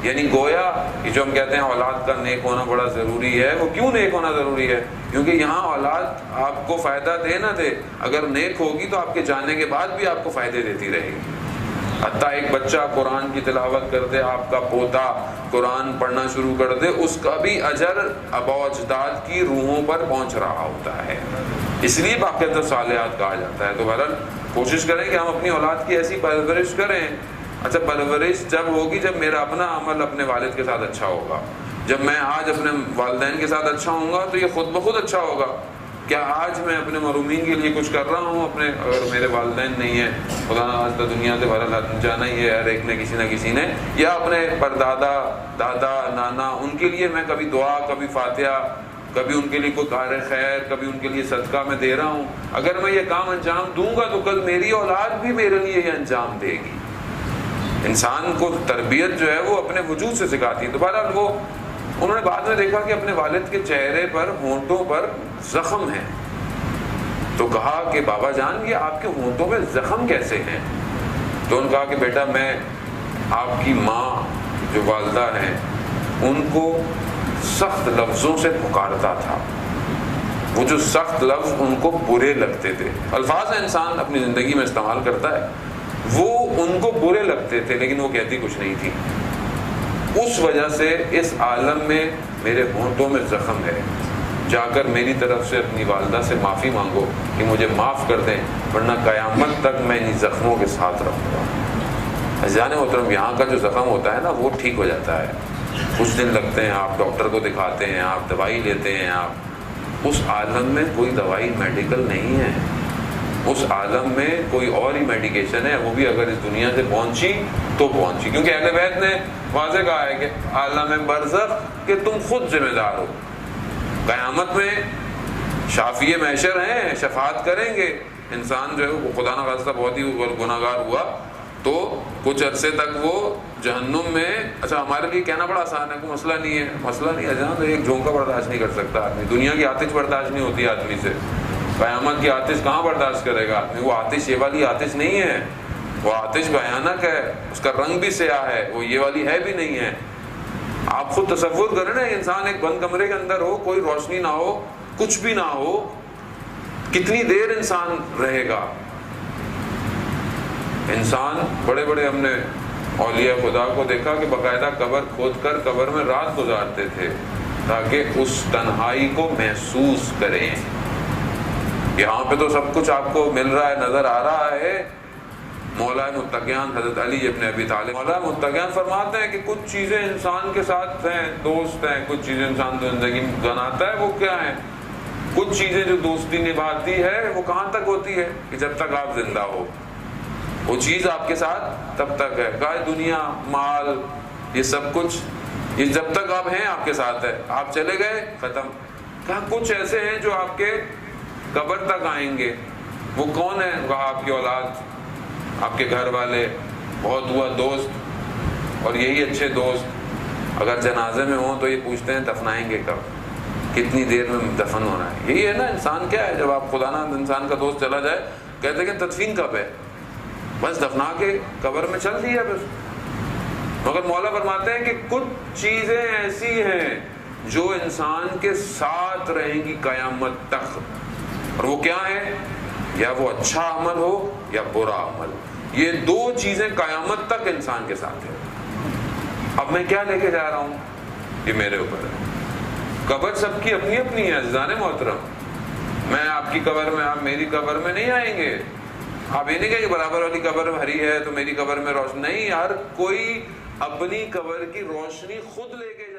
یعنی گویا یہ جو ہم کہتے ہیں اولاد کا نیک ہونا بڑا ضروری ہے، وہ کیوں نیک ہونا ضروری ہے؟ کیونکہ یہاں اولاد آپ کو فائدہ دے نہ دے، اگر نیک ہوگی تو آپ کے جانے کے بعد بھی آپ کو فائدے دیتی رہے گی۔ حتیٰ ایک بچہ قرآن کی تلاوت کر دے، آپ کا پوتا قرآن پڑھنا شروع کر دے، اس کا بھی اجر آباء و اجداد کی روحوں پر پہنچ رہا ہوتا ہے، اس لیے باقیات الصالحات کہا جاتا ہے۔ تو بہرحال کوشش کریں کہ ہم اپنی اولاد کی ایسی پرورش کریں۔ اچھا، پرورش جب ہوگی جب میرا اپنا عمل اپنے والد کے ساتھ اچھا ہوگا۔ جب میں آج اپنے والدین کے ساتھ اچھا ہوں گا تو یہ خود بخود اچھا ہوگا۔ کیا آج میں اپنے محرومین کے لیے کچھ کر رہا ہوں؟ اگر میرے والدین نہیں ہیں، خدا نخواستہ دنیا سے بہرحال جانا ہی ہے ہر ایک نے کسی نہ کسی نے، یا اپنے پردادا دادا نانا، ان کے لیے میں کبھی دعا، کبھی فاتحہ، کبھی ان کے لیے کوئی کار خیر، کبھی ان کے لیے صدقہ میں دے رہا ہوں، اگر میں یہ کام انجام دوں گا تو کل میری اولاد بھی میرے لیے یہ انجام دے گی۔ انسان کو تربیت جو ہے وہ اپنے وجود سے سکھاتی ہے۔ تو بہرحال وہ انہوں نے بعد میں دیکھا کہ اپنے والد کے چہرے پر، ہونٹوں پر زخم ہیں، تو کہا کہ بابا جان یہ آپ کے ہونٹوں پہ زخم کیسے ہیں؟ تو انہوں نے کہا کہ بیٹا میں آپ کی ماں جو والدہ ہیں ان کو سخت لفظوں سے پکارتا تھا، وہ جو سخت لفظ ان کو برے لگتے تھے، الفاظ انسان اپنی زندگی میں استعمال کرتا ہے، وہ ان کو برے لگتے تھے لیکن وہ کہتی کچھ نہیں تھی۔ اس وجہ سے اس عالم میں میرے ہونٹوں میں زخم ہے، جا کر میری طرف سے اپنی والدہ سے معافی مانگو کہ مجھے معاف کر دیں، ورنہ قیامت تک میں انہی زخموں کے ساتھ رہوں گا۔ عزیزان محترم، یہاں کا جو زخم ہوتا ہے نا وہ ٹھیک ہو جاتا ہے، کچھ دن لگتے ہیں، آپ ڈاکٹر کو دکھاتے ہیں، آپ دوائی لیتے ہیں، آپ اس عالم میں کوئی دوائی میڈیکل نہیں ہے، اس عالم میں کوئی اور ہی میڈیکیشن ہے، وہ بھی اگر اس دنیا سے پہنچی تو پہنچی، کیونکہ اہل بیت نے واضح کہا ہے کہ عالم برزخ کہ تم خود ذمہ دار ہو، قیامت میں شافی محشر ہیں، شفاعت کریں گے، انسان جو ہے وہ خدا نخواستہ بہت ہی گناہ گار ہوا تو کچھ عرصے تک وہ جہنم میں، اچھا ہمارے لیے کہنا بڑا آسان ہے، کوئی مسئلہ نہیں ہے، مسئلہ نہیں ہے، جہاں تو ایک جھونکا برداشت نہیں کر سکتا آدمی، دنیا کی آتش برداشت نہیں ہوتی آدمی سے، قیامت کی آتش کہاں برداشت کرے گا آدمی؟ وہ آتش یہ والی آتش نہیں ہے، وہ آتش بھیانک ہے، اس کا رنگ بھی سیاہ ہے، وہ یہ والی ہے بھی نہیں ہے۔ آپ خود تصور کریں نا، انسان ایک بند کمرے کے اندر ہو، کوئی روشنی نہ ہو، کچھ بھی نہ ہو، کتنی دیر انسان رہے گا؟ انسان بڑے بڑے ہم نے اولیاء خدا کو دیکھا کہ باقاعدہ قبر کھود کر قبر میں رات گزارتے تھے تاکہ اس تنہائی کو محسوس کریں۔ یہاں پہ تو سب کچھ آپ کو مل رہا ہے، نظر آ رہا ہے۔ مولا متقیان حضرت علی ابن ابی طالب مولا متقیان فرماتے ہیں کہ کچھ چیزیں انسان کے ساتھ ہیں، دوست ہیں، کچھ چیزیں انسان تو زندگی میں بناتا ہے، وہ کیا ہیں؟ کچھ چیزیں جو دوستی نبھاتی ہے وہ کہاں تک ہوتی ہے؟ کہ جب تک آپ زندہ ہو، وہ چیز آپ کے ساتھ تب تک ہے۔ کہا دنیا، مال، یہ سب کچھ یہ جب تک آپ ہیں آپ کے ساتھ ہے، آپ چلے گئے ختم۔ کہا کچھ ایسے ہیں جو آپ کے قبر تک آئیں گے، وہ کون ہے؟ کہا آپ کی اولاد، آپ کے گھر والے، بہت ہوا دوست، اور یہی اچھے دوست اگر جنازے میں ہوں تو یہ پوچھتے ہیں دفنائیں گے کب، کتنی دیر میں دفن ہونا ہے۔ یہی ہے نا انسان کیا ہے، جب آپ خدا نہ انسان کا دوست چلا جائے کہتے ہیں کہ تدفین کب ہے، بس دفنا کے قبر میں چل دیا بس۔ مگر مولا فرماتے ہیں کہ کچھ چیزیں ایسی ہیں جو انسان کے ساتھ رہیں گی قیامت تک، اور وہ کیا ہے؟ یا وہ اچھا عمل ہو یا برا عمل، یہ دو چیزیں قیامت تک انسان کے ساتھ ہیں۔ اب میں کیا لے کے جا رہا ہوں یہ میرے اوپر ہے۔ قبر سب کی اپنی اپنی ہے عزیزان محترم، میں آپ کی قبر میں، آپ میری قبر میں نہیں آئیں گے۔ آپ یہ نہیں کہ برابر والی قبر بھری ہے تو میری قبر میں روشنی نہیں، ہر کوئی اپنی قبر کی روشنی خود لے کے